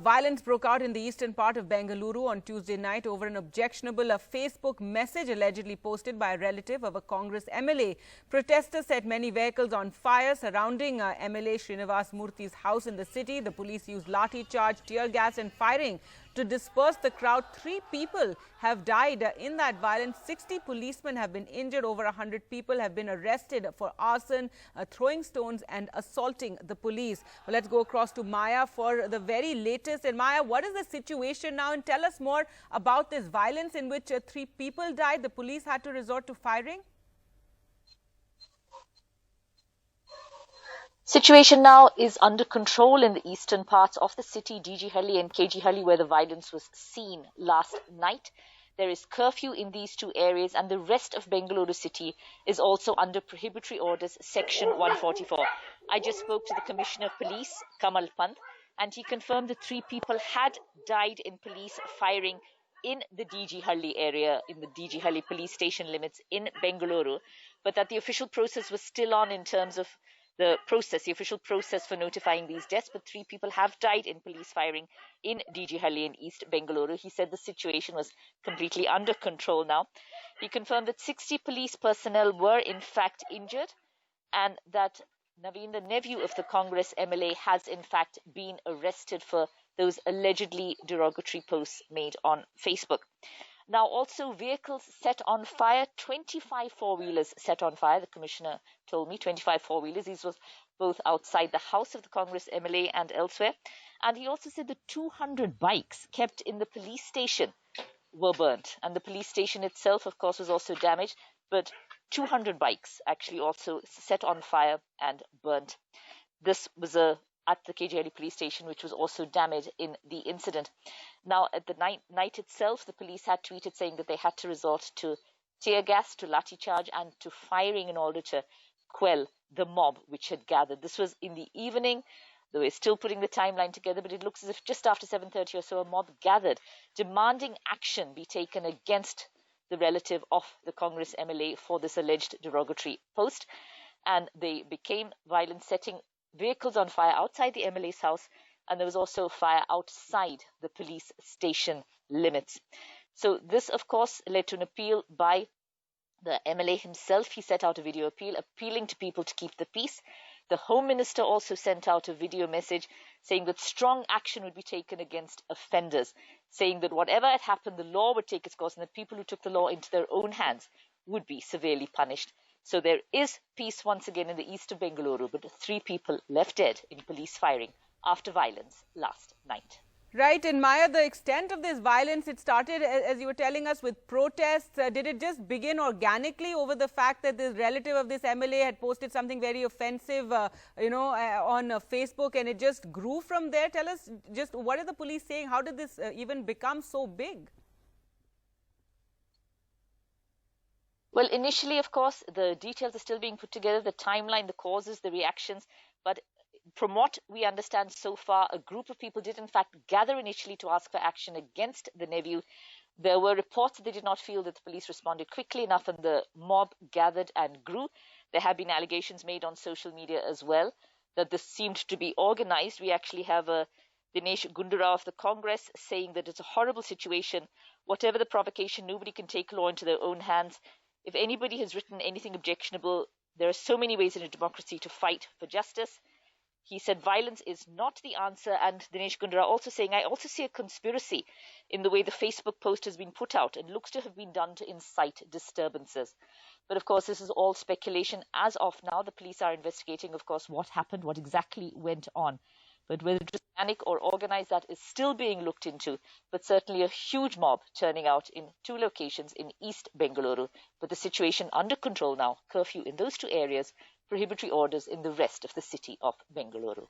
Violence broke out in the eastern part of Bengaluru on Tuesday night over an objectionable Facebook message allegedly posted by a relative of a Congress MLA. Protesters set many vehicles on fire surrounding MLA Srinivas Murthy's house in the city. The police used lathi charge, tear gas and firing to disperse the crowd. 3 people have died in that violence. 60 policemen have been injured. Over 100 people have been arrested for arson, throwing stones and assaulting the police. Well, let's go across to Maya for the very latest. And Maya, what is the situation now? And tell us more about this violence in which 3 people died. The police had to resort to firing. Situation now is under control in the eastern parts of the city, DG Halli and KG Halli, where the violence was seen last night. There is curfew in these 2 areas, and the rest of Bengaluru city is also under prohibitory orders, section 144. I just spoke to the Commissioner of Police, Kamal Pant, and he confirmed that 3 people had died in police firing in the DG Halli area, in the DG Halli police station limits in Bengaluru, but that the official process was still on in terms of the official process for notifying these deaths, but 3 people have died in police firing in DG Halli in East Bengaluru. He said the situation was completely under control now. He confirmed that 60 police personnel were in fact injured, and that Naveen, the nephew of the Congress MLA, has in fact been arrested for those allegedly derogatory posts made on Facebook. Now, also vehicles set on fire, 25 four-wheelers set on fire, the commissioner told me, 25 four-wheelers. These were both outside the house of the Congress MLA and elsewhere. And he also said the 200 bikes kept in the police station were burnt. And the police station itself, of course, was also damaged, but 200 bikes actually also set on fire and burnt. This was at the KG police station, which was also damaged in the incident. Now, at the night itself, the police had tweeted saying that they had to resort to tear gas, to lathi charge, and to firing in order to quell the mob which had gathered. This was in the evening. They were still putting the timeline together, but it looks as if just after 7:30 or so, a mob gathered, demanding action be taken against the relative of the Congress MLA for this alleged derogatory post. And they became violent, setting vehicles on fire outside the MLA's house, and there was also fire outside the police station limits. So this, of course, led to an appeal by the MLA himself. He set out a video appeal, appealing to people to keep the peace. The Home Minister also sent out a video message saying that strong action would be taken against offenders, saying that whatever had happened, the law would take its course, and that people who took the law into their own hands would be severely punished. So there is peace once again in the east of Bengaluru, but 3 people left dead in police firing after violence last night. Right. And Maya, the extent of this violence, it started, as you were telling us, with protests. Did it just begin organically over the fact that this relative of this MLA had posted something very offensive, on Facebook, and it just grew from there? Tell us just what are the police saying? How did this even become so big? Well, initially, of course, the details are still being put together, the timeline, the causes, the reactions. But from what we understand so far, a group of people did in fact gather initially to ask for action against the nephew. There were reports that they did not feel that the police responded quickly enough, and the mob gathered and grew. There have been allegations made on social media as well that this seemed to be organized. We actually have Dinesh Gundurao of the Congress saying that it's a horrible situation. Whatever the provocation, nobody can take law into their own hands. If anybody has written anything objectionable, there are so many ways in a democracy to fight for justice. He said violence is not the answer. And Dinesh Gundurao also saying, I also see a conspiracy in the way the Facebook post has been put out and looks to have been done to incite disturbances. But of course, this is all speculation. As of now, the police are investigating, of course, what happened, what exactly went on. But whether it was panic or organized, that is still being looked into. But certainly a huge mob turning out in 2 locations in East Bengaluru. But the situation under control now, curfew in those 2 areas, prohibitory orders in the rest of the city of Bengaluru.